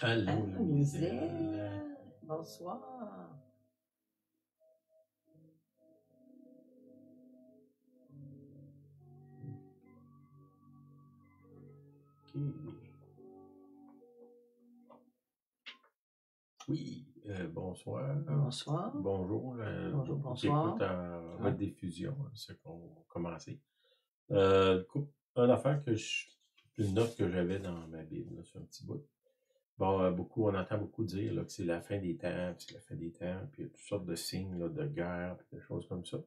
Allô, Louiselle, bonsoir. OK. Oui, bonsoir. Bonsoir. Bonjour, Bonjour, beaucoup qui écoutent bonsoir. en Ouais. rediffusion, ceux qui ont commencé. Une affaire une note que j'avais dans ma Bible, là, sur un petit bout. Bon, on entend beaucoup dire là, que c'est la fin des temps, puis c'est la fin des temps, puis il y a toutes sortes de signes là, de guerre, puis des choses comme ça.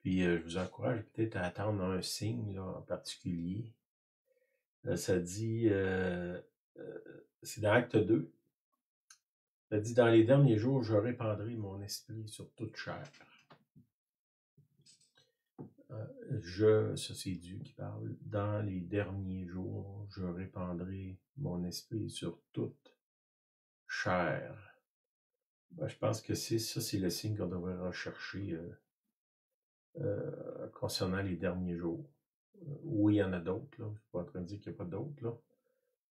Puis je vous encourage peut-être à attendre un signe là, en particulier. Ça dit, c'est dans Acte 2. Ça dit, dans les derniers jours, je répandrai mon esprit sur toute chair. Ça c'est Dieu qui parle. Dans les derniers jours, je répandrai mon esprit sur toute chair. Ben, je pense que c'est le signe qu'on devrait rechercher concernant les derniers jours. Oui, il y en a d'autres, là. Je ne suis pas en train de dire qu'il n'y a pas d'autres, là.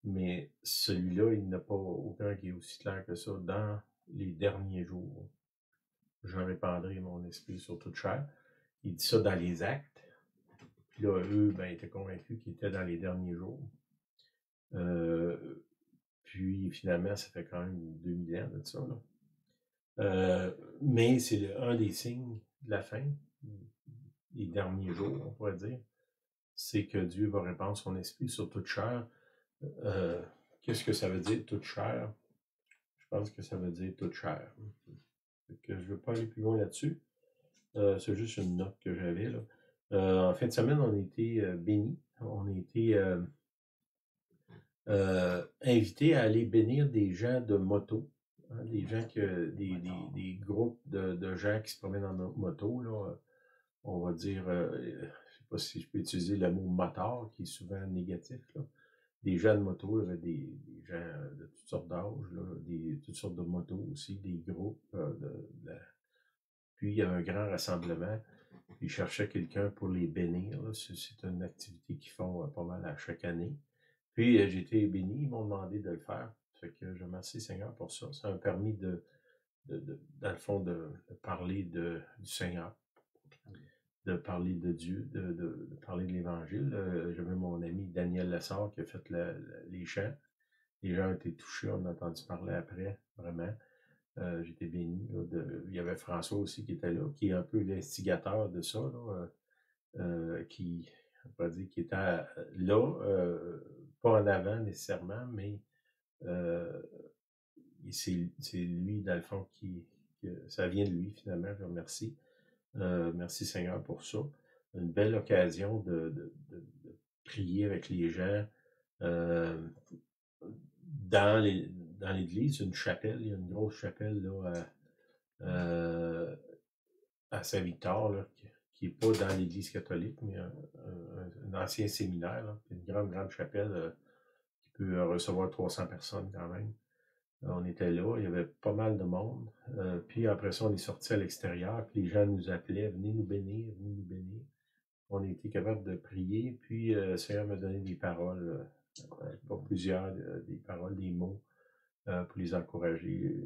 Mais celui-là, il n'a pas aucun qui est aussi clair que ça. Dans les derniers jours, je répandrai mon esprit sur toute chair. Il dit ça dans les Actes. Puis là, eux, ben, étaient convaincus qu'ils étaient dans les derniers jours. Puis finalement, ça fait quand même 2000 ans de ça, là. Mais c'est un des signes de la fin, les derniers jours, on pourrait dire, c'est que Dieu va répandre son esprit sur toute chair. Qu'est-ce que ça veut dire, toute chair? Je pense que ça veut dire toute chair. Je ne veux pas aller plus loin là-dessus. C'est juste une note que j'avais, là. En fin de semaine, on a été bénis. On a été invités à aller bénir des gens de moto. Hein, des gens des groupes de gens qui se promènent en moto, là. On va dire, je ne sais pas si je peux utiliser le mot motard, qui est souvent négatif, là. Des gens de moto, il y avait des gens de toutes sortes d'âges, là, toutes sortes de motos aussi, des groupes. Puis il y a un grand rassemblement. Ils cherchaient quelqu'un pour les bénir. C'est une activité qu'ils font pas mal à chaque année. Puis j'ai été béni, ils m'ont demandé de le faire. Fait que je remercie Seigneur pour ça. Ça m'a permis dans le fond, de parler du Seigneur, de parler de Dieu, de parler de l'Évangile. J'avais mon ami Daniel Lessard qui a fait les chants. Les gens ont été touchés, on a entendu parler après, vraiment. J'étais béni. Là, il y avait François aussi qui était là, qui est un peu l'instigateur de ça, là, qui, on va dire, qui était là, pas en avant nécessairement, mais c'est lui, dans le fond, ça vient de lui, finalement, je remercie. Merci Seigneur pour ça. Une belle occasion de prier avec les gens. Dans l'église, une chapelle, il y a une grosse chapelle là, à Saint-Victor, là, qui n'est pas dans l'église catholique, mais un ancien séminaire, là, une grande chapelle qui peut recevoir 300 personnes quand même. On était là, il y avait pas mal de monde. Puis après ça, on est sorti à l'extérieur, puis les gens nous appelaient, venez nous bénir, venez nous bénir. On a été capable de prier, puis le Seigneur m'a donné des paroles, pas plusieurs, des paroles, des mots, pour les encourager.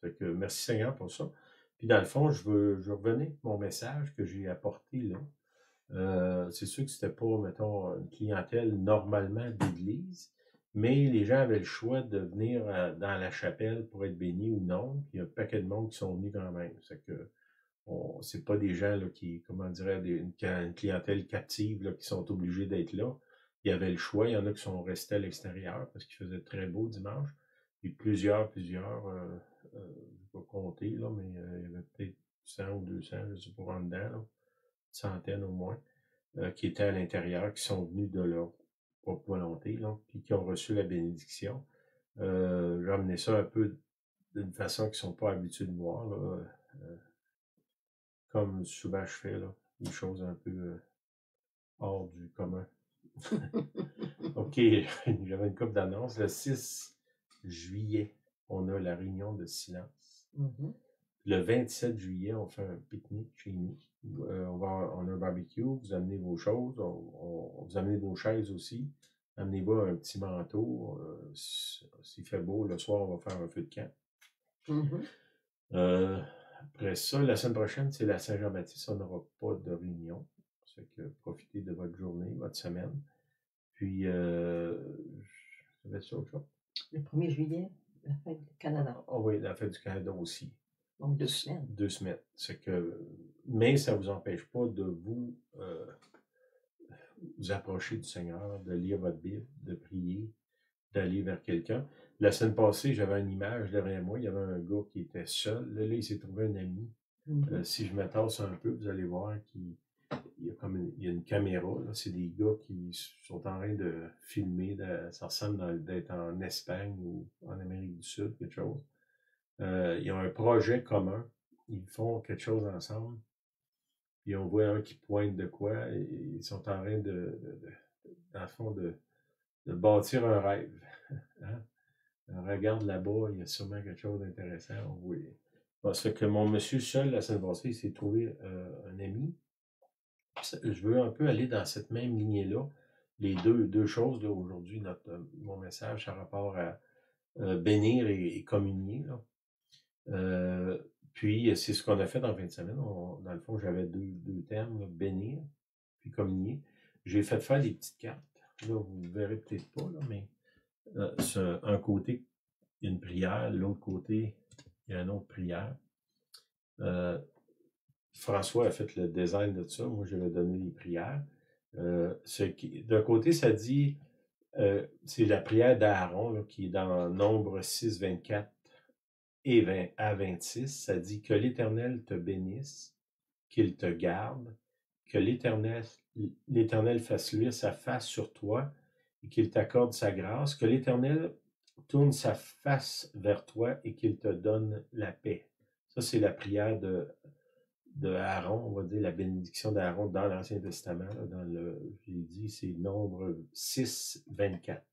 Fait que merci Seigneur pour ça. Puis dans le fond, je revenais avec mon message que j'ai apporté là. C'est sûr que c'était pas, mettons, une clientèle normalement d'église, mais les gens avaient le choix de venir dans la chapelle pour être bénis ou non. Puis il y a un paquet de monde qui sont venus quand même. C'est que c'est pas des gens là, qui, comment dirais, une clientèle captive là, qui sont obligés d'être là. Il y avait le choix. Il y en a qui sont restés à l'extérieur parce qu'il faisait très beau dimanche. Puis plusieurs, je ne vais pas compter, là, mais il y avait peut-être 100 ou 200, je ne sais pas, en dedans, là, une centaine au moins, qui étaient à l'intérieur, qui sont venus de leur propre volonté, là, puis qui ont reçu la bénédiction. J'ai amené ça un peu d'une façon qu'ils ne sont pas habitués de voir, là, comme souvent je fais, là, des choses un peu hors du commun. OK, j'avais une couple d'annonces. Le 6 juillet, on a la réunion de silence. Mhm. Le 27 juillet, on fait un pique-nique chez nous. On a un barbecue, vous amenez vos choses, vous amenez vos chaises aussi. amenez-vous un petit manteau. S'il fait beau, le soir, on va faire un feu de camp. Après ça, la semaine prochaine, c'est la Saint-Jean-Baptiste. On n'aura pas de réunion. Ça fait que profitez de votre journée, votre semaine. Puis, ça va être ça autre chose. Le 1er juillet, la fête du Canada. Ah oui, la fête du Canada aussi. Donc 2 semaines. 2 semaines. Mais ça ne vous empêche pas de vous approcher du Seigneur, de lire votre Bible, de prier, d'aller vers quelqu'un. La semaine passée, j'avais une image derrière moi. Il y avait un gars qui était seul. Là, il s'est trouvé un ami. Si je me tasse un peu, vous allez voir qu'il y a une caméra. C'est des gars qui sont en train de filmer. Ça ressemble d'être en Espagne ou en Amérique du Sud, quelque chose. Ils ont un projet commun. Ils font quelque chose ensemble. Puis on voit un qui pointe de quoi. Et ils sont en train dans le fond, de bâtir un rêve. Hein? Regarde là-bas, il y a sûrement quelque chose d'intéressant. Oui. Bon, ça fait que mon monsieur seul, la semaine passée, il s'est trouvé un ami. Je veux un peu aller dans cette même lignée-là. Les deux choses, là, aujourd'hui, mon message, par rapport à bénir et communier. Là. Puis, c'est ce qu'on a fait en fin de semaine. Dans le fond, j'avais deux termes, là, bénir puis communier. J'ai fait faire des petites cartes. Là, vous ne verrez peut-être pas, là, mais un côté, il y a une prière. L'autre côté, il y a une autre prière. François a fait le design de ça. Moi, j'avais donné les prières. D'un côté, ça dit, c'est la prière d'Aaron, là, qui est dans Nombre 6, 24 et à 26. Ça dit que l'Éternel te bénisse, qu'il te garde, que l'Éternel fasse luire sa face sur toi et qu'il t'accorde sa grâce, que l'Éternel tourne sa face vers toi et qu'il te donne la paix. Ça, c'est la prière de Aaron, on va dire la bénédiction d'Aaron dans l'Ancien Testament. Là, j'ai dit, c'est Nombre 6, 24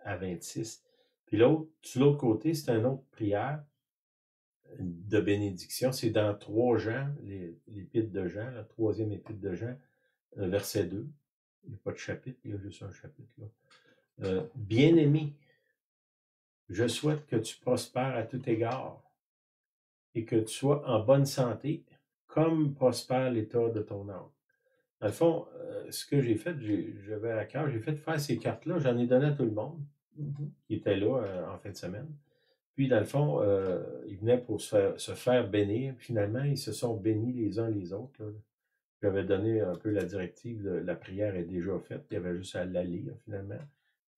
à 26. Puis sur l'autre côté, c'est une autre prière de bénédiction. C'est dans 3 Jean, l'épître de Jean, la 3e épître de Jean, verset 2. Il n'y a pas de chapitre, il y a juste un chapitre là. Bien-aimé, je souhaite que tu prospères à tout égard et que tu sois en bonne santé, comme prospère l'état de ton âme. Dans le fond, ce que j'ai fait, j'avais à cœur, j'ai fait faire ces cartes-là, j'en ai donné à tout le monde qui était là en fin de semaine. Puis, dans le fond, ils venaient pour se faire bénir. Finalement, ils se sont bénis les uns les autres. Là. J'avais donné un peu la directive, la prière est déjà faite, il y avait juste à la lire finalement.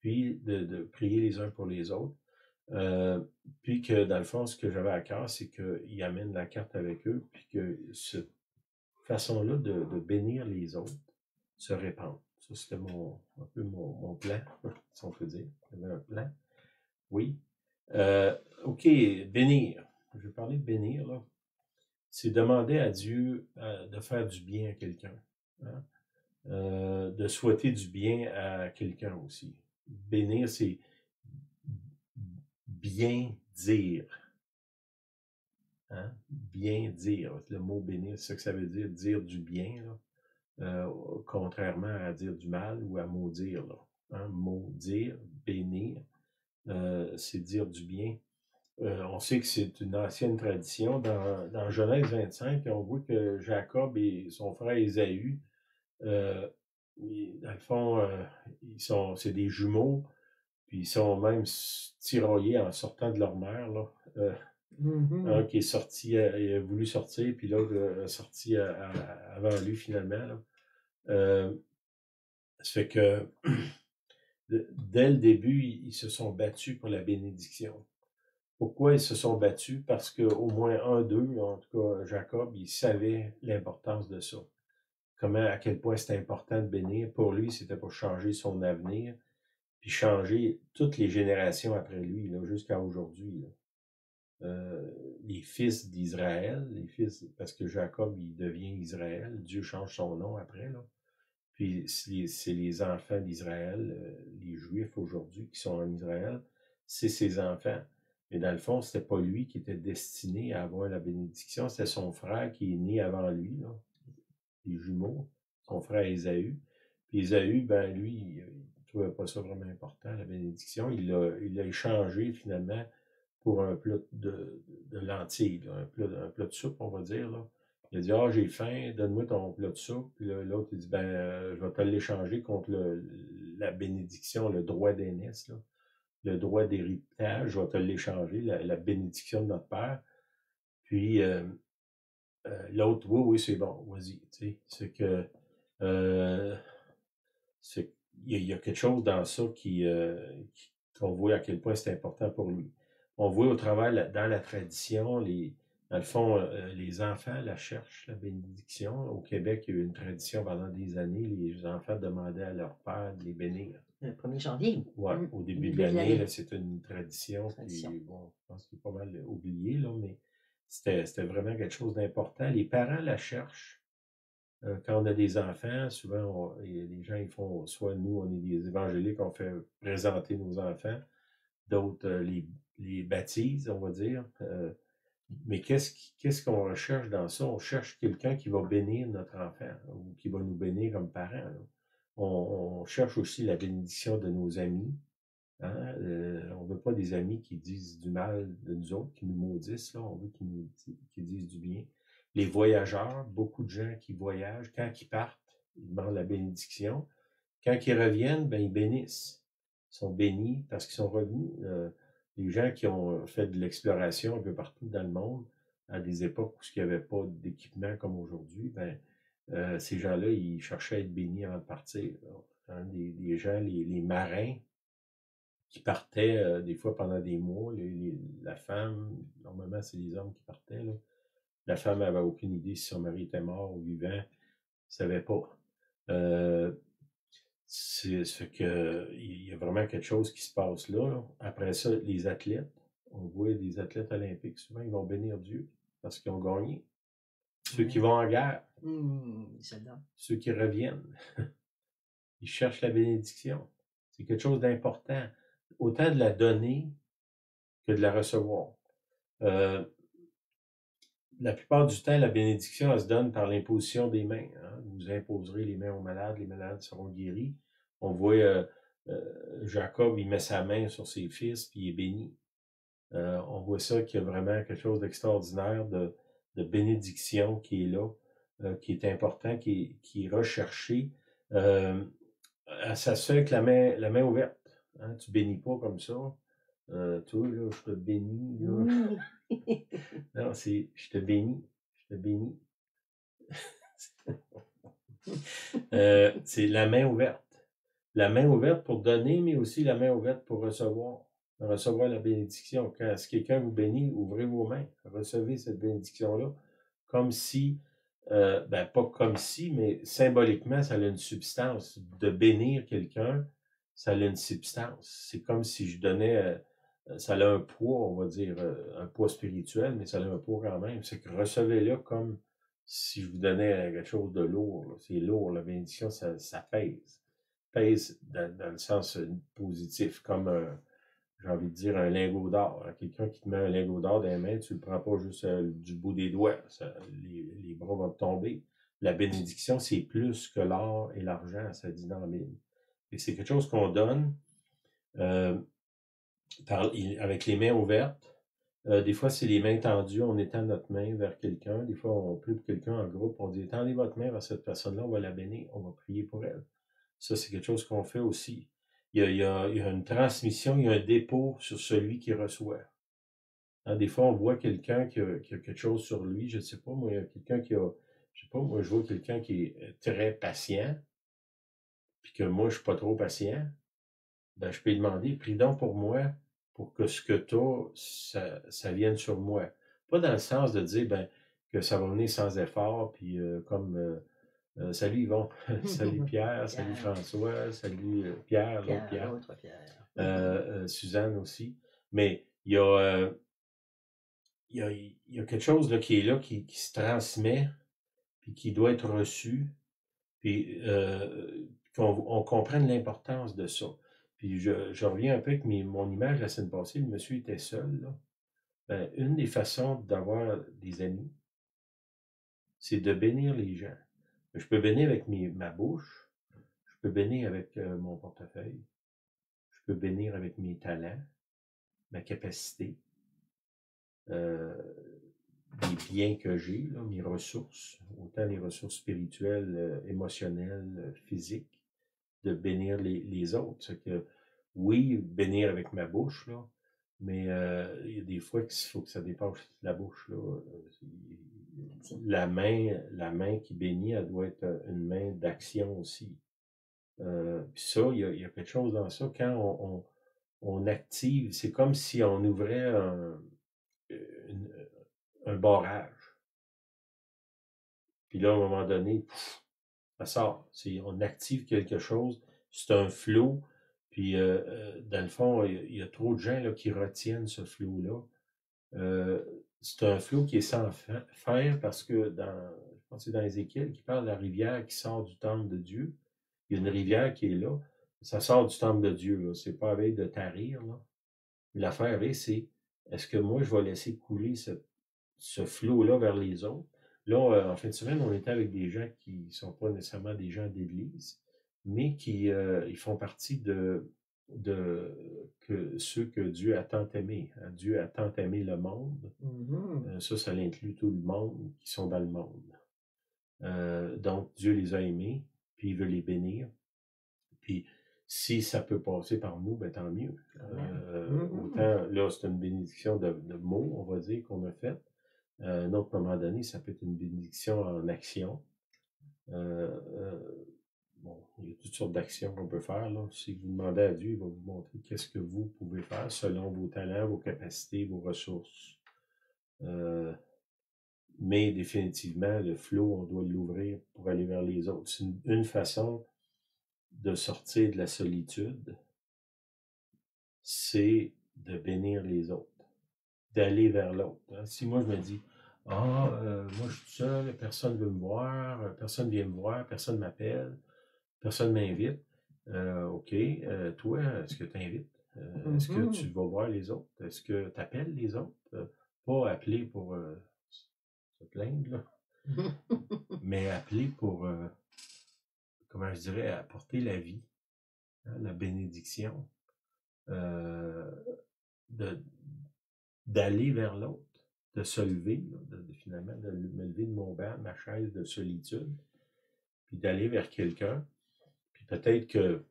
Puis, de prier les uns pour les autres. Puis que, dans le fond, ce que j'avais à cœur, c'est qu'ils amènent la carte avec eux, puis que cette façon-là de bénir les autres se répande. Ça, c'était un peu mon plan, si on peut dire. J'avais un plan. Oui. OK, bénir. Je vais parler de bénir, là. C'est demander à Dieu de faire du bien à quelqu'un. Hein? De souhaiter du bien à quelqu'un aussi. Bénir, c'est bien dire. Hein? Bien dire. Le mot bénir, c'est ça que ça veut dire du bien, là. Contrairement à dire du mal ou à maudire. Là. Hein? Maudire, bénir, c'est dire du bien. On sait que c'est une ancienne tradition. Dans Genèse 25, on voit que Jacob et son frère Ésaü, dans le fond, c'est des jumeaux, puis ils sont même tiraillés en sortant de leur mère. Là. Un qui est sorti, il a voulu sortir, puis l'autre est sorti avant lui finalement. Là. Ça fait que dès le début, ils se sont battus pour la bénédiction. Pourquoi ils se sont battus? Parce qu'au moins un d'eux, en tout cas Jacob, il savait l'importance de ça. À quel point c'était important de bénir. Pour lui, c'était pour changer son avenir, puis changer toutes les générations après lui, là, jusqu'à aujourd'hui. Les fils d'Israël, parce que Jacob, il devient Israël, Dieu change son nom après, là. Puis c'est les enfants d'Israël, les Juifs aujourd'hui qui sont en Israël, c'est ses enfants. Mais dans le fond, c'était pas lui qui était destiné à avoir la bénédiction, c'était son frère qui est né avant lui, là, les jumeaux, son frère Ésaü. Puis Ésaü, ben lui, trouvait pas ça vraiment important, la bénédiction. Il a échangé finalement pour un plat de lentilles, là, un plat de soupe, on va dire. Là. Il a dit, ah, j'ai faim, donne-moi ton plat de soupe. Puis l'autre, il dit, ben, je vais te l'échanger contre la bénédiction, le droit d'aînesse, là, le droit d'héritage, je vais te l'échanger, la bénédiction de notre Père. Puis l'autre, oui, oui, c'est bon, vas-y. Tu sais, c'est que euh, il y a quelque chose dans ça qu'on voit à quel point c'est important pour lui. On voit au travers, dans la tradition, dans le fond, les enfants la cherchent, la bénédiction. Au Québec, il y a eu une tradition pendant des années, les enfants demandaient à leur père de les bénir. Le 1er janvier. Ouais, au début de l'année, là, c'est une tradition qui, bon, je pense qu'il est pas mal oubliée, là, mais c'était vraiment quelque chose d'important. Les parents la cherchent. Quand on a des enfants, souvent, les gens, ils font, soit nous, on est des évangéliques, on fait présenter nos enfants, d'autres les baptisent, on va dire. Mais qu'est-ce qu'on recherche dans ça? On cherche quelqu'un qui va bénir notre enfant ou qui va nous bénir comme parents. Là. On cherche aussi la bénédiction de nos amis. Hein? On ne veut pas des amis qui disent du mal de nous autres, qui nous maudissent. Là. On veut qu'ils disent du bien. Les voyageurs, beaucoup de gens qui voyagent, quand ils partent, ils demandent la bénédiction. Quand ils reviennent, ben, ils bénissent. Ils sont bénis parce qu'ils sont revenus. Les gens qui ont fait de l'exploration un peu partout dans le monde, à des époques où il n'y avait pas d'équipement comme aujourd'hui, ben, ces gens-là, ils cherchaient à être bénis avant de partir. Hein, des gens, les marins, qui partaient des fois pendant des mois. La femme, normalement, c'est les hommes qui partaient. Là. La femme n'avait aucune idée si son mari était mort ou vivant. Elle ne savait pas. C'est ce que il y a vraiment quelque chose qui se passe là, là. Après ça, les athlètes, on voit des athlètes olympiques, souvent ils vont bénir Dieu parce qu'ils ont gagné. Ceux qui vont en guerre, ceux qui reviennent, ils cherchent la bénédiction. C'est quelque chose d'important. Autant de la donner que de la recevoir. La plupart du temps, la bénédiction, elle se donne par l'imposition des mains. Hein. Vous imposerez les mains aux malades, les malades seront guéris. On voit Jacob, il met sa main sur ses fils, puis il est béni. On voit ça qu'il y a vraiment quelque chose d'extraordinaire, de bénédiction qui est là, qui est important, qui est recherché. Ça se fait avec la main ouverte. Hein. Tu bénis pas comme ça. Toi, là, je te bénis. Là. Non, c'est je te bénis. Je te bénis. C'est la main ouverte. La main ouverte pour donner, mais aussi la main ouverte pour recevoir. Recevoir la bénédiction. Quand si quelqu'un vous bénit, ouvrez vos mains. Recevez cette bénédiction-là. Comme si, ben pas comme si, mais symboliquement, ça a une substance. De bénir quelqu'un, ça a une substance. C'est comme si je donnais, ça a un poids, on va dire, un poids spirituel, mais ça a un poids quand même. C'est que recevez-le comme si je vous donnais quelque chose de lourd. C'est lourd, la bénédiction, ça pèse. Pèse dans le sens positif, comme j'ai envie de dire un lingot d'or. Quelqu'un qui te met un lingot d'or dans les mains, tu ne le prends pas juste du bout des doigts. Les bras vont tomber. La bénédiction, c'est plus que l'or et l'argent, ça dit dans la Bible. Et c'est quelque chose qu'on donne avec les mains ouvertes. Des fois, c'est les mains tendues, on étend notre main vers quelqu'un. Des fois, on prie pour quelqu'un en groupe, on dit étendez votre main vers cette personne-là, on va la bénir, on va prier pour elle. Ça, c'est quelque chose qu'on fait aussi. Il y a une transmission, il y a un dépôt sur celui qui reçoit. Hein, des fois, on voit quelqu'un qui a quelque chose sur lui, je ne sais pas, moi, il y a quelqu'un qui a, je sais pas, moi, je vois quelqu'un qui est très patient, puis que moi, je ne suis pas trop patient, ben, je peux lui demander, prie donc pour moi, pour que ce que tu as, ça vienne sur moi. Pas dans le sens de dire, ben, que ça va venir sans effort, puis comme... salut Yvon, salut Pierre, salut François, salut Pierre, l'autre Pierre. Suzanne aussi. Mais il y a quelque chose là, qui est là, qui se transmet, puis qui doit être reçu, puis qu'on comprenne l'importance de ça. Puis je reviens un peu avec mon image la semaine passée, le monsieur était seul. Là. Ben, une des façons d'avoir des amis, c'est de bénir les gens. Je peux bénir avec ma bouche, je peux bénir avec mon portefeuille. Je peux bénir avec mes talents, ma capacité, les biens que j'ai, là, mes ressources, autant les ressources spirituelles, émotionnelles, physiques, de bénir les autres. C'est que, oui, bénir avec ma bouche, là, mais il y a des fois qu'il faut que ça dépasse la bouche. Là. La main qui bénit, elle doit être une main d'action aussi. Puis ça, il y a quelque chose dans ça. Quand on active, c'est comme si on ouvrait un barrage. Puis là, à un moment donné, pouf, ça sort. On active quelque chose, c'est un flot. Puis, dans le fond, il y a trop de gens là, qui retiennent ce flot-là. C'est un flot qui est sans faire parce que je pense que c'est dans Ézéchiel qui parle de la rivière qui sort du temple de Dieu. Il y a une rivière qui est là. Ça sort du temple de Dieu. Là. C'est pas avec de tarir. Là. L'affaire c'est est-ce que moi, je vais laisser couler ce flot-là vers les autres? Là, en fin de semaine, on était avec des gens qui ne sont pas nécessairement des gens d'église, mais qui ils font partie de ceux que Dieu a tant aimés. Dieu a tant aimé le monde. Ça inclut tout le monde qui sont dans le monde. Donc, Dieu les a aimés, puis il veut les bénir. Puis, si ça peut passer par nous, ben tant mieux. Autant, là, c'est une bénédiction de mots, on va dire, qu'on a faite. À un autre moment donné, ça peut être une bénédiction en action. Bon, il y a toutes sortes d'actions qu'on peut faire. Là. Si vous demandez à Dieu, il va vous montrer qu'est-ce que vous pouvez faire selon vos talents, vos capacités, vos ressources. Mais définitivement, le flot, on doit l'ouvrir pour aller vers les autres. C'est une façon de sortir de la solitude, c'est de bénir les autres, d'aller vers l'autre. Hein. Si moi je me dis, moi je suis seul, personne ne veut me voir, personne ne vient me voir, personne ne m'appelle, personne ne m'invite, OK, toi, est-ce que tu invites? Est-ce que tu vas voir les autres? Est-ce que tu appelles les autres? Pas appeler pour se plaindre, là, mais appeler pour, comment je dirais, apporter la vie, hein, la bénédiction, d'aller vers l'autre, de se lever, là, finalement, de me lever de mon banc, ma chaise de solitude, puis d'aller vers quelqu'un. Puis peut-être que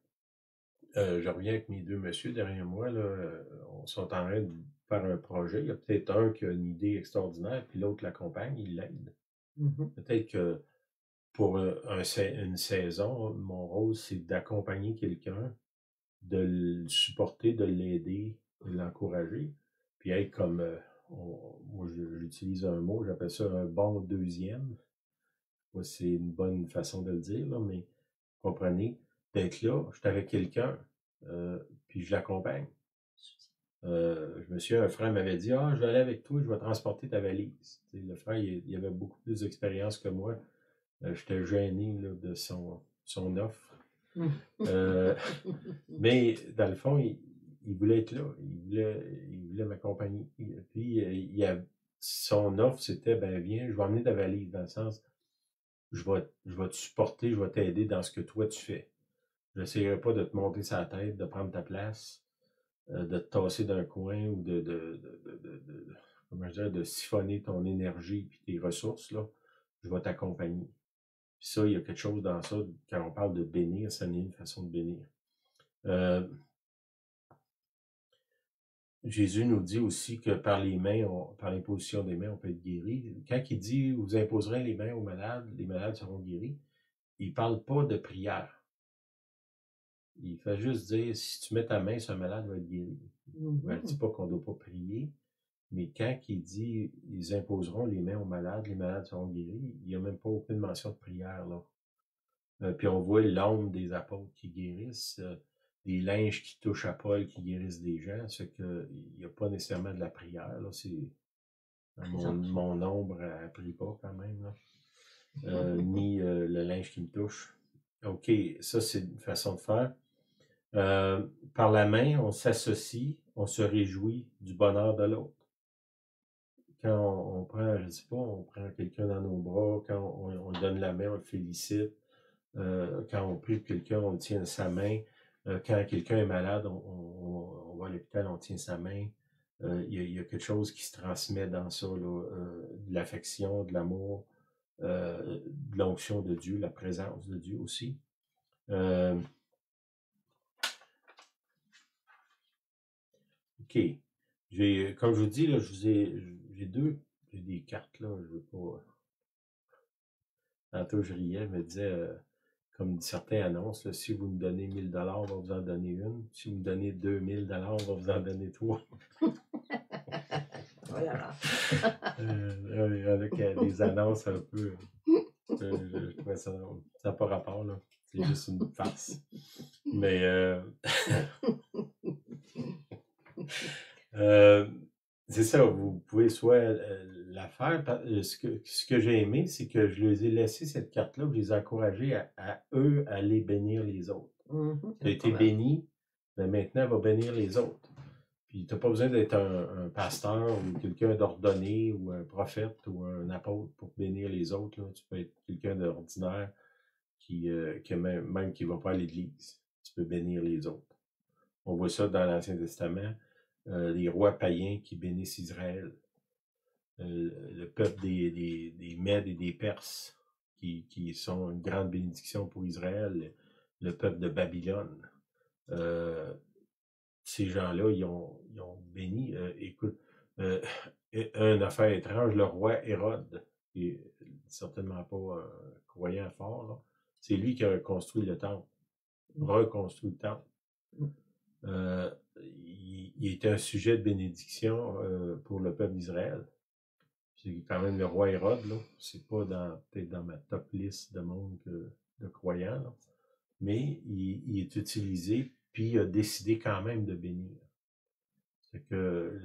je reviens avec mes deux messieurs derrière moi, là, on sont en train de faire un projet. Il y a peut-être un qui a une idée extraordinaire, puis l'autre l'accompagne, il l'aide. Peut-être que pour une saison, mon rôle, c'est d'accompagner quelqu'un, de le supporter, de l'aider, de l'encourager, puis être comme, moi j'utilise un mot, j'appelle ça un bon deuxième. Moi, c'est une bonne façon de le dire, là, mais comprenez, d'être là, je suis avec quelqu'un, puis je l'accompagne. Je me souviens, un frère m'avait dit, je vais aller avec toi, je vais transporter ta valise. T'sais, le frère, il avait beaucoup plus d'expérience que moi. J'étais gêné là, de son offre. Mais dans le fond, il voulait être là. Il voulait m'accompagner. Puis, son offre, c'était, viens, je vais emmener ta valise, dans le sens, je vais te supporter, je vais t'aider dans ce que toi tu fais. Je n'essayerai pas de te monter sa tête, de prendre ta place, de te tasser d'un coin ou comment je dirais, de siphonner ton énergie et tes ressources, là. Je vais t'accompagner. Puis ça, il y a quelque chose dans ça, quand on parle de bénir, ça n'est une façon de bénir. Jésus nous dit aussi que par les mains, par l'imposition des mains, on peut être guéri. Quand il dit « vous imposerez les mains aux malades, les malades seront guéris », il ne parle pas de prière. Il fait juste dire « si tu mets ta main sur un malade, il va être guéri ». Il ne dit pas qu'on ne doit pas prier, mais quand il dit « ils imposeront les mains aux malades, les malades seront guéris », il n'y a même pas aucune mention de prière, là. Puis on voit l'ombre des apôtres qui guérissent, des linges qui touchent à Paul qui guérissent des gens, c'est qu'il n'y a pas nécessairement de la prière, là, c'est mon ombre, elle ne prie pas quand même, là. Ni le linge qui me touche. OK, ça c'est une façon de faire. Par la main, on s'associe, on se réjouit du bonheur de l'autre. Quand on prend, je ne sais pas, on prend quelqu'un dans nos bras, quand on donne la main, on le félicite. Quand on prie pour quelqu'un, on tient sa main. Quand quelqu'un est malade, on va à l'hôpital, on tient sa main. Il y a quelque chose qui se transmet dans ça, là, de l'affection, de l'amour, de l'onction de Dieu, la présence de Dieu aussi. OK. Comme je vous dis, là, j'ai des cartes, là, je veux pas. Tantôt, je riais, je me disais, comme certains annoncent, là, si vous me donnez 1000 $, on va vous en donner une. Si vous me donnez 2000 $, on va vous en donner 3. Voilà. Il y en a qui a des annonces un peu. Je trouvais ça drôle. Ça n'a pas rapport, là. C'est juste une farce. Mais c'est ça, vous pouvez soit la faire. Ce que j'ai aimé, c'est que je les ai laissé cette carte-là, je les ai encouragés à eux à aller bénir les autres. Tu as été béni, mais maintenant, va bénir les autres. Puis tu n'as pas besoin d'être un pasteur ou quelqu'un d'ordonné ou un prophète ou un apôtre pour bénir les autres, là. Tu peux être quelqu'un d'ordinaire qui même qui ne va pas à l'église. Tu peux bénir les autres. On voit ça dans l'Ancien Testament. Les rois païens qui bénissent Israël. Le peuple des Mèdes et des Perses qui sont une grande bénédiction pour Israël. Le peuple de Babylone. Ces gens-là, ils ont béni. Écoute, une affaire étrange, le roi Hérode, qui est certainement pas un croyant fort, là, c'est lui qui a reconstruit le temple. Reconstruit le temple. Il était un sujet de bénédiction pour le peuple d'Israël. C'est quand même le roi Hérode, là. C'est pas peut-être dans ma top liste de monde de croyants, là. Mais il est utilisé, puis il a décidé quand même de bénir. C'est que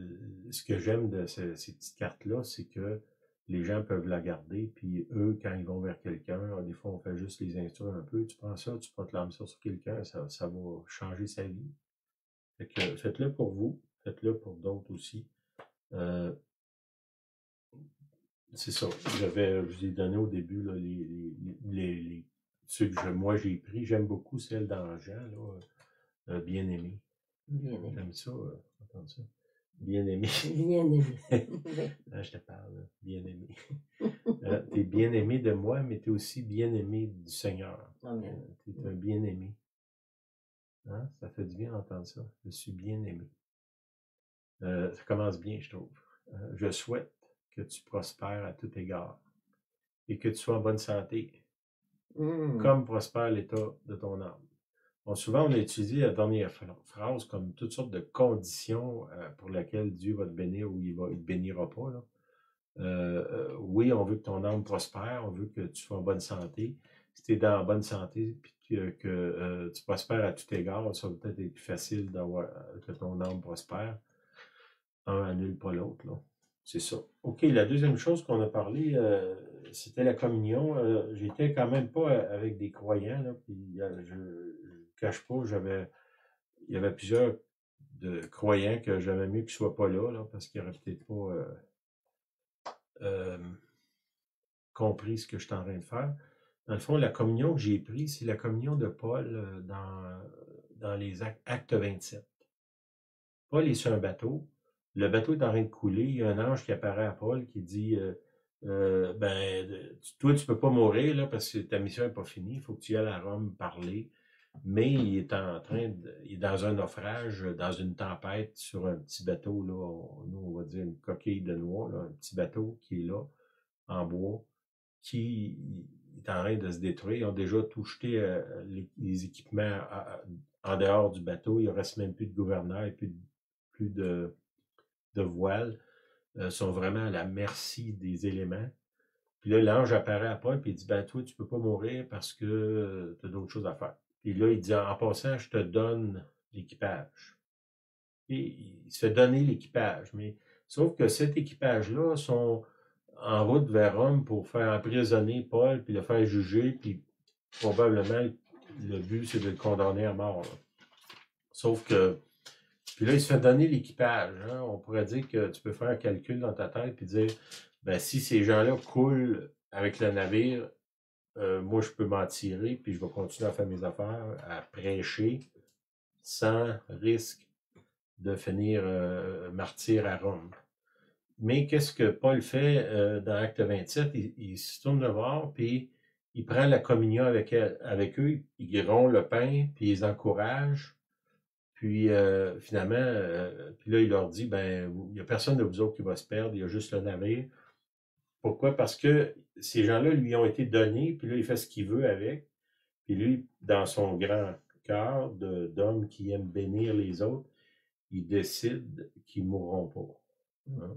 ce que j'aime de ces petites cartes-là, c'est que les gens peuvent la garder, puis eux, quand ils vont vers quelqu'un, des fois on fait juste les instruire un peu, tu prends ça, tu proclames ça sur quelqu'un, ça va changer sa vie. Fait que faites-le pour vous, faites-le pour d'autres aussi. C'est ça. Je vous ai donné au début là, ceux que moi j'ai pris. J'aime beaucoup celle d'Argent, là, Bien-aimé. Bien-aimé. T'aimes ça, entendre ça? Bien-aimé. Bien-aimé. Ah, je te parle, là. Bien-aimé. T'es bien-aimé de moi, mais t'es aussi bien-aimé du Seigneur. T'es un bien-aimé. Hein? Ça fait du bien d'entendre ça. Je suis bien-aimé. Ça commence bien, je trouve. Je souhaite que tu prospères à tout égard et que tu sois en bonne santé, comme prospère l'état de ton âme. Bon, souvent, on a utilisé la dernière phrase comme toutes sortes de conditions pour lesquelles Dieu va te bénir ou il ne te bénira pas, là. Oui, on veut que ton âme prospère, on veut que tu sois en bonne santé. Si tu es dans la bonne santé et que tu prospères à tout égard, ça va peut-être être plus facile que ton âme prospère. Un annule pas l'autre, là. C'est ça. OK, la deuxième chose qu'on a parlé, c'était la communion. J'étais quand même pas avec des croyants, là, puis je ne cache pas, il y avait plusieurs de croyants que j'aimais mieux qu'ils ne soient pas là, parce qu'ils n'auraient peut-être pas compris ce que je suis en train de faire. Dans le fond, la communion que j'ai prise, c'est la communion de Paul dans les Actes 27. Paul est sur un bateau. Le bateau est en train de couler. Il y a un ange qui apparaît à Paul qui dit toi, tu peux pas mourir là, parce que ta mission n'est pas finie. Il faut que tu ailles à Rome parler. Mais il est il est dans un naufrage, dans une tempête, sur un petit bateau, là, nous, on va dire une coquille de noix, là, un petit bateau qui est là, en bois, qui est en train de se détruire. Ils ont déjà tout jeté les équipements en dehors du bateau. Il ne reste même plus de gouverneur et plus de voile. Sont vraiment à la merci des éléments. Puis là, l'ange apparaît à Paul et il dit, ben toi, tu peux pas mourir parce que tu as d'autres choses à faire. Puis là, il dit, en passant, je te donne l'équipage. Et il se fait donner l'équipage. Mais sauf que cet équipage-là sont en route vers Rome pour faire emprisonner Paul, puis le faire juger, puis probablement, le but, c'est de le condamner à mort, là. Sauf que, puis là, il se fait donner l'équipage. Hein? On pourrait dire que tu peux faire un calcul dans ta tête, puis dire, ben si ces gens-là coulent avec le navire, moi, je peux m'en tirer, puis je vais continuer à faire mes affaires, à prêcher, sans risque de finir martyr à Rome. Mais qu'est-ce que Paul fait dans Acte 27? Il se tourne le voir, puis il prend la communion avec eux, ils rompt le pain, puis ils les encourage. Puis finalement, puis là, il leur dit, ben, il n'y a personne de vous autres qui va se perdre, il y a juste le navire. Pourquoi? Parce que ces gens-là lui ont été donnés, puis là, il fait ce qu'il veut avec. Puis lui, dans son grand cœur d'homme qui aime bénir les autres, il décide qu'ils ne mourront pas. Hein?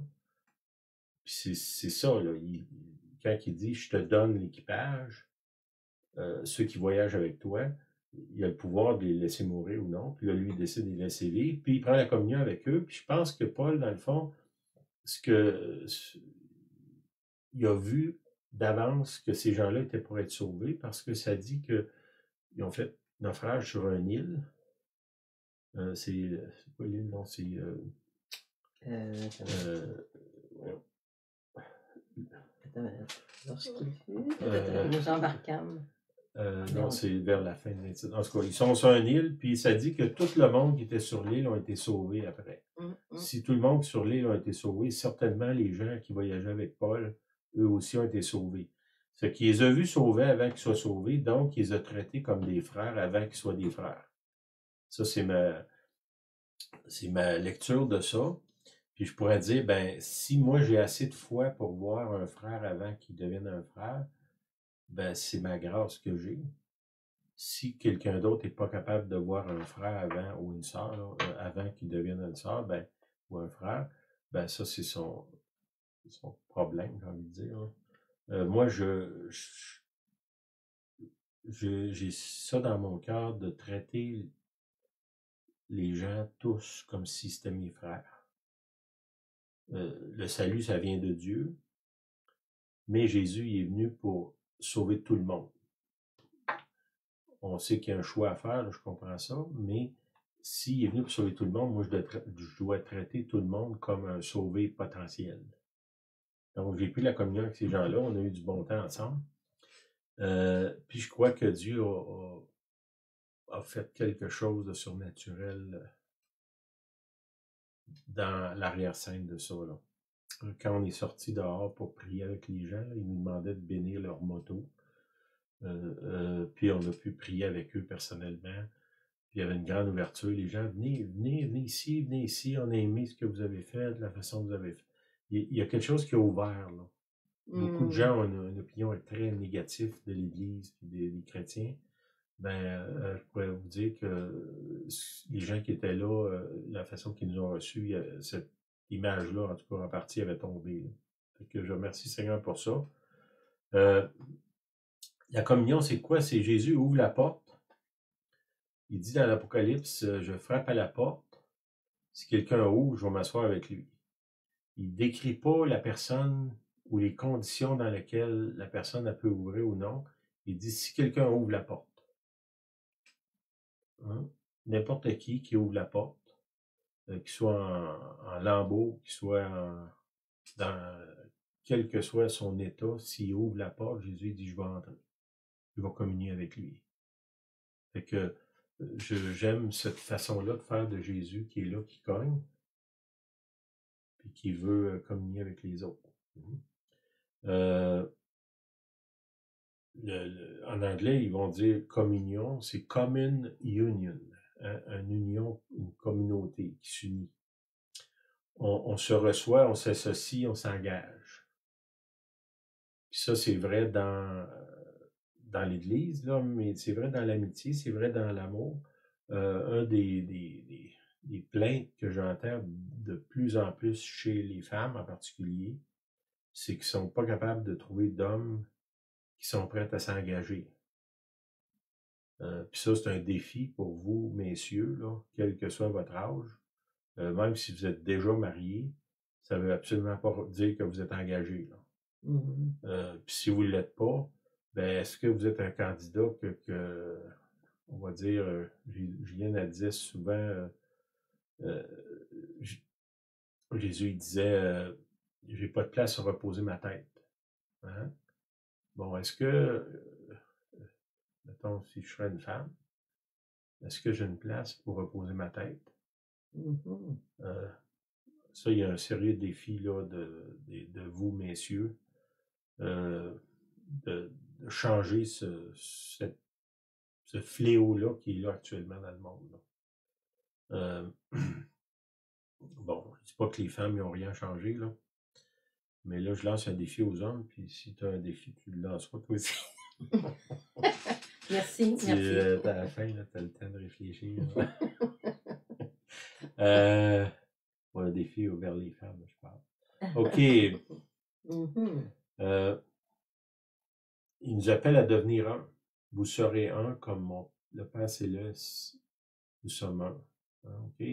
Puis c'est ça, là. Quand il dit « je te donne l'équipage », ceux qui voyagent avec toi, il a le pouvoir de les laisser mourir ou non. Puis là, lui, il décide de les laisser vivre. Puis il prend la communion avec eux. Puis je pense que Paul, dans le fond, il a vu d'avance que ces gens-là étaient pour être sauvés parce que ça dit qu'ils ont fait naufrage sur une île. C'est quoi l'île? Non, c'est... Lorsqu'il fut, nous embarquâmes. Non, c'est vers la fin de l'étude. En tout cas, ils sont sur une île, puis ça dit que tout le monde qui était sur l'île ont été sauvés après. Si tout le monde sur l'île a été sauvé, certainement les gens qui voyageaient avec Paul, eux aussi ont été sauvés. Ce qui les a vus sauvés avant qu'ils soient sauvés, donc ils les a traités comme des frères avant qu'ils soient des frères. Ça, c'est ma lecture de ça. Puis je pourrais dire, ben, si moi j'ai assez de foi pour voir un frère avant qu'il devienne un frère, ben, c'est ma grâce que j'ai. Si quelqu'un d'autre n'est pas capable de voir un frère avant ou une sœur, avant qu'il devienne une sœur, ben, ou un frère, ben, ça, c'est son problème, j'ai envie de dire. Moi, j'ai ça dans mon cœur de traiter les gens tous comme si c'était mes frères. Le salut, ça vient de Dieu, mais Jésus il est venu pour sauver tout le monde. On sait qu'il y a un choix à faire, là, je comprends ça, mais s'il est venu pour sauver tout le monde, moi, je dois traiter tout le monde comme un sauvé potentiel. Donc, j'ai pris la communion avec ces gens-là, on a eu du bon temps ensemble. Puis je crois que Dieu a fait quelque chose de surnaturel dans l'arrière-scène de ça. Là. Quand on est sorti dehors pour prier avec les gens, là, ils nous demandaient de bénir leur moto. Puis on a pu prier avec eux personnellement. Puis il y avait une grande ouverture. Les gens, venez ici, on a aimé ce que vous avez fait, la façon que vous avez fait. Il y a quelque chose qui a ouvert. Là. Beaucoup de gens ont une opinion très négative de l'Église et des chrétiens. Ben, je pourrais vous dire que les gens qui étaient là, la façon qu'ils nous ont reçus, cette image-là, en tout cas en partie, avait tombé. Là. Fait que je remercie le Seigneur pour ça. La communion, c'est quoi? C'est Jésus ouvre la porte. Il dit dans l'Apocalypse, je frappe à la porte. Si quelqu'un ouvre, je vais m'asseoir avec lui. Il ne décrit pas la personne ou les conditions dans lesquelles la personne a pu ouvrir ou non. Il dit si quelqu'un ouvre la porte. Hein? N'importe qui ouvre la porte, qu'il soit en lambeau, qu'il soit dans quel que soit son état, s'il ouvre la porte, Jésus dit je vais entrer. Je vais communier avec lui. Fait que j'aime cette façon-là de faire de Jésus qui est là, qui cogne, puis qui veut communier avec les autres. En anglais, ils vont dire communion, c'est common union, hein, une union, une communauté qui s'unit. On se reçoit, on s'associe, on s'engage. Puis ça, c'est vrai dans l'Église, là, mais c'est vrai dans l'amitié, c'est vrai dans l'amour. Un des plaintes que j'entends de plus en plus chez les femmes en particulier, c'est qu'ils ne sont pas capables de trouver d'hommes qui sont prêts à s'engager. Puis ça, c'est un défi pour vous, messieurs, là, quel que soit votre âge. Même si vous êtes déjà mariés, ça ne veut absolument pas dire que vous êtes engagé. Là. Puis si vous ne l'êtes pas, ben est-ce que vous êtes un candidat que on va dire, Julien a dit souvent, Jésus il disait, j'ai pas de place à reposer ma tête. Hein? Bon, est-ce que mettons, si je serais une femme, est-ce que j'ai une place pour reposer ma tête? Ça, il y a un sérieux défi là, de vous, messieurs, de changer ce fléau-là qui est là actuellement dans le monde. Bon, je ne dis pas que les femmes n'ont rien changé, là. Mais là, je lance un défi aux hommes, puis si tu as un défi, tu le lanceras toi aussi. Merci, merci. À la fin, tu as le temps de réfléchir. Un défi vers les femmes, je parle. OK. Il nous appelle à devenir un. Vous serez un comme le Père Céleste, nous sommes un. OK?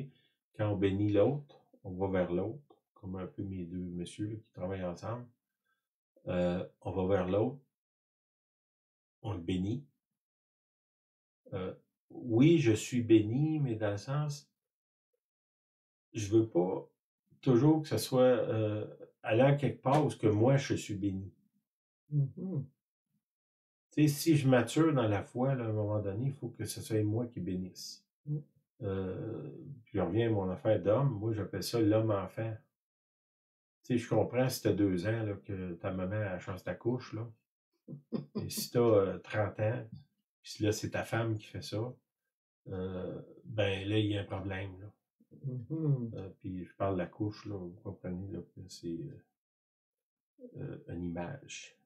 Quand on bénit l'autre, on va vers l'autre, comme un peu mes deux messieurs là, qui travaillent ensemble. On va vers l'autre, on le bénit. Oui, je suis béni, mais dans le sens, je veux pas toujours que ce soit aller à quelque part où que moi je suis béni. Tu sais, si je mature dans la foi, là, à un moment donné, il faut que ce soit moi qui bénisse. Puis je reviens à mon affaire d'homme, moi j'appelle ça l'homme-enfant. Tu sais, je comprends si tu as 2 ans là, que ta maman a change ta couche, là. Et si tu as 30 ans, puis là c'est ta femme qui fait ça, ben là, il y a un problème. Là. Puis je parle de la couche, là, vous comprenez là, que c'est une image.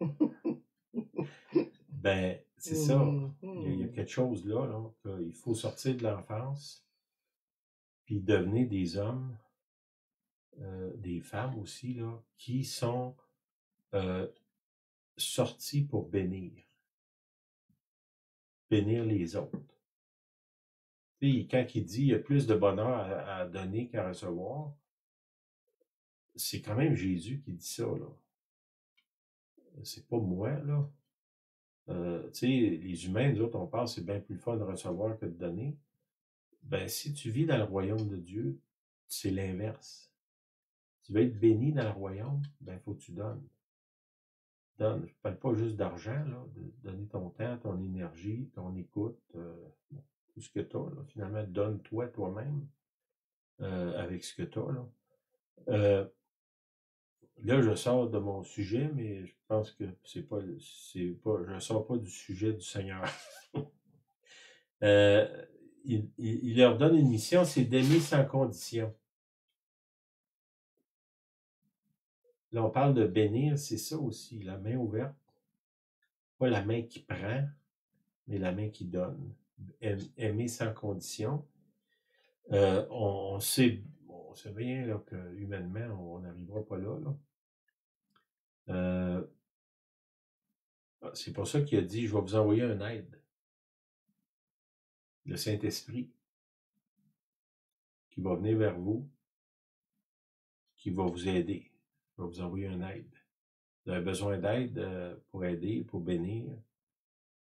Ben, c'est ça. Il y a quelque chose là, qu'il faut sortir de l'enfance, puis devenir des hommes, des femmes aussi, là, qui sont sortis pour bénir les autres. Et quand il dit qu'il y a plus de bonheur à donner qu'à recevoir, c'est quand même Jésus qui dit ça, là. C'est pas moi, là. Tu sais, les humains, nous autres, on pense que c'est bien plus fun de recevoir que de donner. Ben, si tu vis dans le royaume de Dieu, c'est l'inverse. Tu veux être béni dans le royaume, ben, il faut que tu donnes. Donne. Je ne parle pas juste d'argent, là, de donner ton temps, ton énergie, ton écoute, tout ce que tu as, là. Finalement, donne-toi toi-même avec ce que tu as, là. Là, je sors de mon sujet, mais je pense que je sors pas du sujet du Seigneur. Il leur donne une mission, c'est d'aimer sans condition. Là, on parle de bénir, c'est ça aussi, la main ouverte. Pas la main qui prend, mais la main qui donne. Aimer sans condition. On sait bien là, que humainement, on n'arrivera pas là. C'est pour ça qu'il a dit, je vais vous envoyer un aide. Le Saint-Esprit qui va venir vers vous, qui va vous aider. Je vais vous envoyer un aide. Vous avez besoin d'aide pour aider, pour bénir,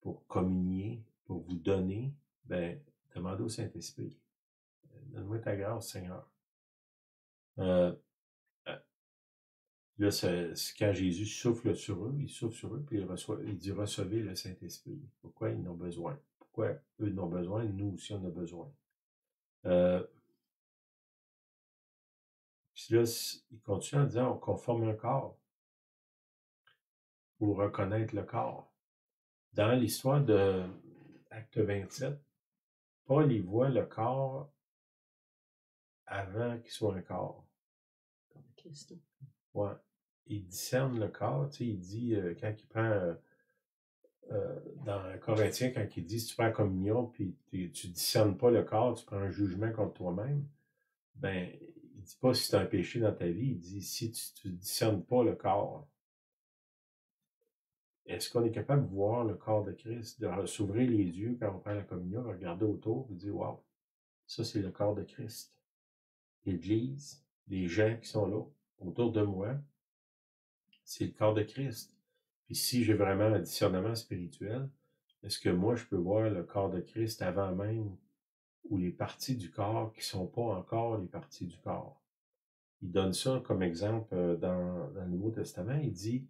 pour communier, pour vous donner, ben, demandez au Saint-Esprit. Donne-moi ta grâce, Seigneur. Là, c'est quand Jésus souffle sur eux, il souffle sur eux, puis il dit recevez le Saint-Esprit. Pourquoi ils en ont besoin? Pourquoi eux en ont besoin? Nous aussi, on a besoin. Puis là, il continue en disant qu'on forme un corps pour reconnaître le corps. Dans l'histoire de Acte 27, Paul, il voit le corps avant qu'il soit un corps. Comme Christ. Ouais. Il discerne le corps, tu sais, il dit, quand il prend, dans Corinthiens, quand il dit, si tu prends la communion, puis tu discernes pas le corps, tu prends un jugement contre toi-même, ben, il dit pas si tu as un péché dans ta vie, il dit, si tu discernes pas le corps, est-ce qu'on est capable de voir le corps de Christ, de s'ouvrir les yeux quand on prend la communion, de regarder autour, et dire, wow, ça c'est le corps de Christ. L'Église, les gens qui sont là, autour de moi, c'est le corps de Christ. Puis si j'ai vraiment un discernement spirituel, est-ce que moi, je peux voir le corps de Christ avant même ou les parties du corps qui ne sont pas encore les parties du corps? Il donne ça comme exemple dans le Nouveau Testament. Il dit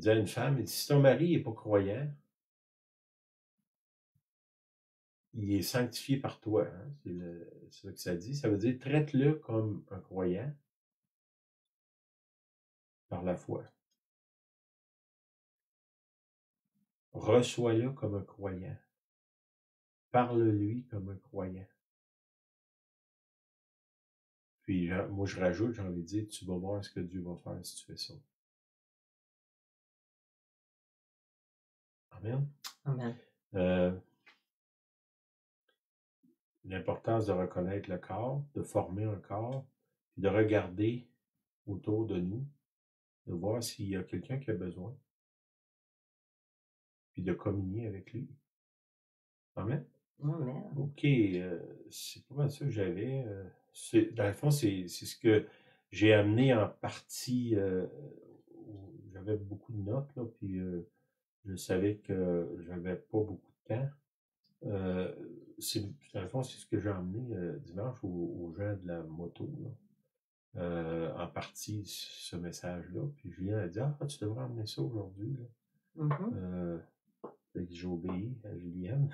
à une femme, il dit, si ton mari n'est pas croyant, il est sanctifié par toi. Hein? C'est ça que ça dit. Ça veut dire, traite-le comme un croyant par la foi. Reçois-le comme un croyant. Parle-lui comme un croyant. Puis moi, je rajoute, j'ai envie de dire, tu vas voir ce que Dieu va faire si tu fais ça. Amen. Amen. L'importance de reconnaître le corps, de former un corps, puis de regarder autour de nous, de voir s'il y a quelqu'un qui a besoin, puis de communier avec lui. Amen. Amen. OK, c'est pas mal ça que j'avais. Dans le fond, c'est ce que j'ai amené en partie. J'avais beaucoup de notes, là, puis je savais que j'avais pas beaucoup de temps. Dans le fond, c'est ce que j'ai amené dimanche aux gens de la moto, là. En partie ce message-là. Puis Julien a dit, ah, tu devrais emmener ça aujourd'hui. Fait que j'ai obéi à Julienne.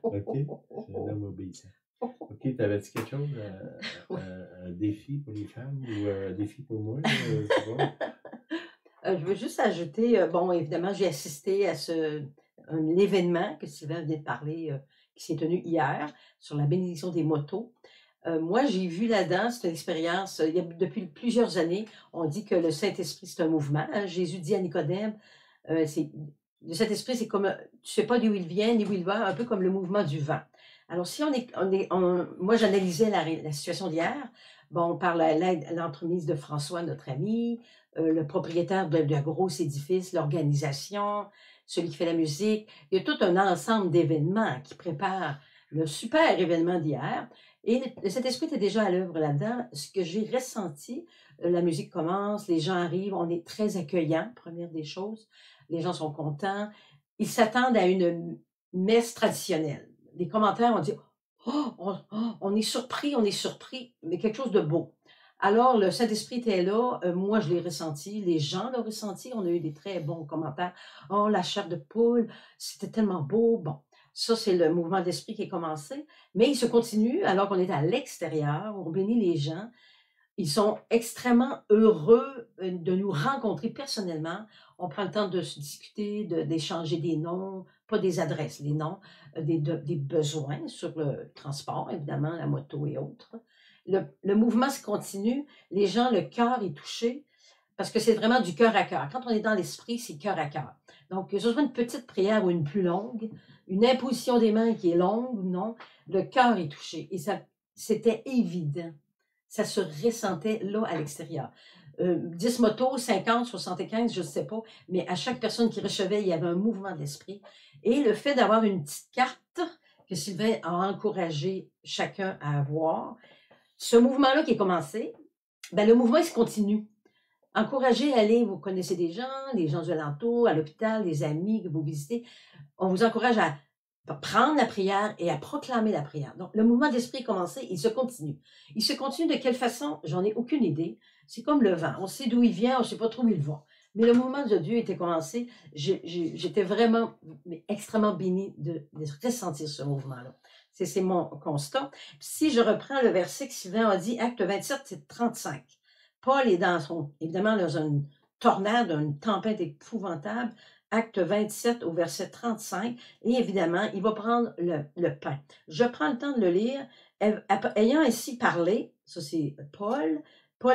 OK, c'est un homme obéissant. OK, t'avais-tu quelque chose, un défi pour les femmes ou un défi pour moi? Je veux juste ajouter, bon, évidemment, j'ai assisté à l'événement que Sylvain vient de parler, qui s'est tenu hier sur la bénédiction des motos. Moi, j'ai vu là-dedans, c'est une expérience, depuis plusieurs années, on dit que le Saint-Esprit, c'est un mouvement. Hein. Jésus dit à Nicodème, le Saint-Esprit, c'est comme, tu sais pas d'où il vient ni où il va, un peu comme le mouvement du vent. Alors, si moi, j'analysais la situation d'hier, bon, par l'entremise de François, notre ami, le propriétaire de gros édifice, l'organisation, celui qui fait la musique, il y a tout un ensemble d'événements qui préparent le super événement d'hier. Et cet esprit était déjà à l'œuvre là-dedans. Ce que j'ai ressenti, la musique commence, les gens arrivent, on est très accueillants, première des choses. Les gens sont contents. Ils s'attendent à une messe traditionnelle. Les commentaires ont dit « Oh, on est surpris, mais quelque chose de beau. » Alors, le Saint-Esprit était là. Moi, je l'ai ressenti. Les gens l'ont ressenti. On a eu des très bons commentaires. « Oh, la chair de poule, c'était tellement beau. » Bon, ça, c'est le mouvement d'esprit qui est commencé. Mais il se continue alors qu'on est à l'extérieur. On bénit les gens. Ils sont extrêmement heureux de nous rencontrer personnellement. On prend le temps de se discuter, d'échanger des noms, pas des adresses, les noms, des besoins sur le transport, évidemment, la moto et autres. Le mouvement se continue. Les gens, le cœur est touché parce que c'est vraiment du cœur à cœur. Quand on est dans l'esprit, c'est cœur à cœur. Donc, que ce soit une petite prière ou une plus longue, une imposition des mains qui est longue ou non, le cœur est touché. Et ça, c'était évident. Ça se ressentait là à l'extérieur. 10 motos, 50, 75, je ne sais pas, mais à chaque personne qui recevait, il y avait un mouvement d'esprit. Et le fait d'avoir une petite carte que Sylvain a encouragé chacun à avoir, ce mouvement-là qui est commencé, ben le mouvement, il se continue. Encouragez à aller, vous connaissez des gens de alentour, à l'hôpital, des amis que vous visitez. On vous encourage à prendre la prière et à proclamer la prière. Donc, le mouvement d'esprit est commencé, il se continue. Il se continue de quelle façon? J'en ai aucune idée. C'est comme le vent. On sait d'où il vient, on ne sait pas trop où il va. Mais le mouvement de Dieu était commencé. J'étais vraiment extrêmement bénie de ressentir ce mouvement-là. C'est mon constat. Si je reprends le verset que Sylvain a dit, Acte 27, c'est 35. Paul est évidemment dans une tornade, une tempête épouvantable. Acte 27 au verset 35, et évidemment, il va prendre le pain. Je prends le temps de le lire. Ayant ainsi parlé, ça c'est Paul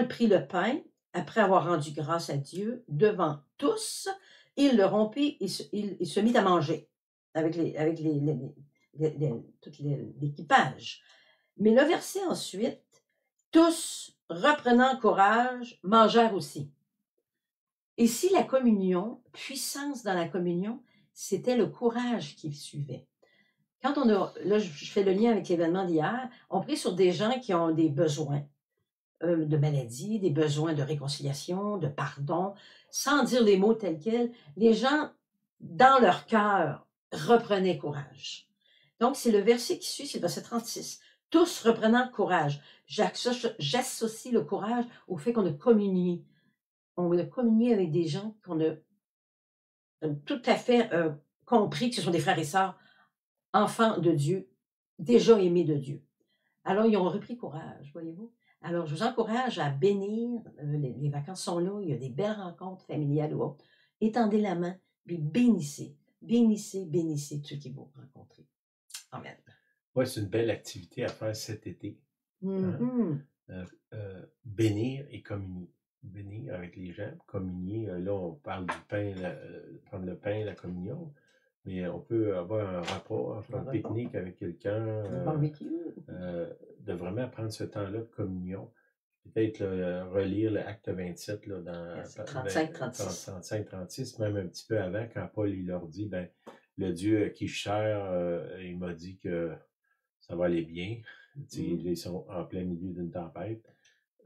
prit le pain, après avoir rendu grâce à Dieu, devant tous, il le rompit et il se mit à manger avec tout l'équipage. Mais le verset ensuite, tous, reprenant courage, mangèrent aussi. Et si la communion, puissance dans la communion, c'était le courage qui suivait. Là, je fais le lien avec l'événement d'hier, on prie sur des gens qui ont des besoins de maladie, des besoins de réconciliation, de pardon, sans dire les mots tels quels. Les gens, dans leur cœur, reprenaient courage. Donc, c'est le verset qui suit, c'est le verset 36. Tous reprenant courage. J'associe le courage au fait qu'on a communié. On a communié avec des gens qu'on a tout à fait compris que ce sont des frères et sœurs, enfants de Dieu, déjà aimés de Dieu. Alors, ils ont repris courage, voyez-vous. Alors, je vous encourage à bénir. Les vacances sont là, il y a des belles rencontres familiales ou autres. Étendez la main, puis bénissez, bénissez, bénissez ceux qui vont rencontrer. Amen. Ouais, c'est une belle activité à faire cet été. Hein? Mhm. Bénir et communier. Bénir avec les gens, communier. Là, on parle du pain, prendre le pain, la communion. Mais on peut avoir un repas, faire un pique-nique avec quelqu'un, Barbecue. de vraiment prendre ce temps-là de communion. Peut-être relire l'acte 27 là, dans 35-36. même un petit peu avant, quand Paul il leur dit, ben, le Dieu à qui je sers, il m'a dit que ça va aller bien. Ils sont en plein milieu d'une tempête.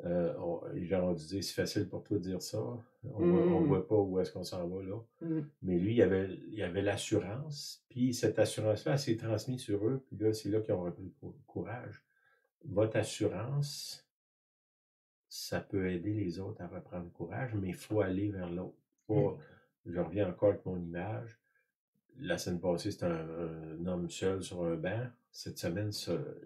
Les gens ont dit, c'est facile pour toi de dire ça. On voit pas où est-ce qu'on s'en va là. Mais lui, il avait l'assurance. Puis cette assurance-là, elle s'est transmise sur eux. Puis là, c'est là qu'ils ont repris le courage. Votre assurance, ça peut aider les autres à reprendre courage, mais il faut aller vers l'autre. Je reviens encore avec mon image. La semaine passée, c'était un homme seul sur un banc. Cette semaine,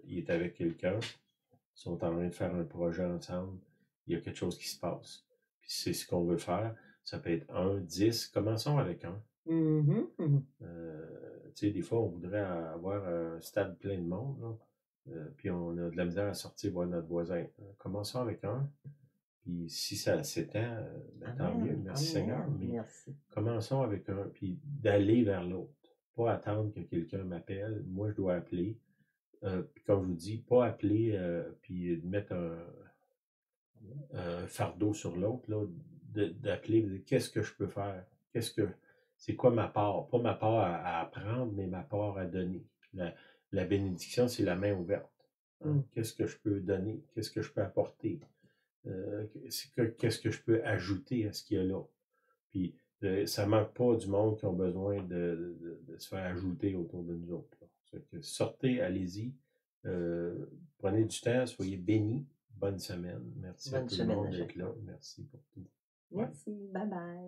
il est avec quelqu'un. Ils sont en train de faire un projet ensemble. Il y a quelque chose qui se passe. Puis c'est ce qu'on veut faire. Ça peut être 1, 10. Commençons avec 1. Des fois, on voudrait avoir un stade plein de monde. Là. Puis on a de la misère à sortir voir notre voisin. Commençons avec 1. Puis si ça s'étend, tant mieux. Merci Seigneur. Mais commençons avec 1. Puis d'aller vers l'autre. Pas attendre que quelqu'un m'appelle. Moi, je dois appeler. Puis comme je vous dis, pas appeler puis de mettre un fardeau sur l'autre, là, d'appeler, qu'est-ce que je peux faire? C'est quoi ma part? Pas ma part à apprendre, mais ma part à donner. La bénédiction, c'est la main ouverte. Hein? Qu'est-ce que je peux donner? Qu'est-ce que je peux apporter? Qu'est-ce que je peux ajouter à ce qu'il y a là? Puis, ça manque pas du monde qui ont besoin de se faire ajouter autour de nous autres. Sortez, allez-y, prenez du temps, soyez bénis. Bonne semaine. Merci à tout le monde d'être là. Merci pour tout. Merci. Bye bye.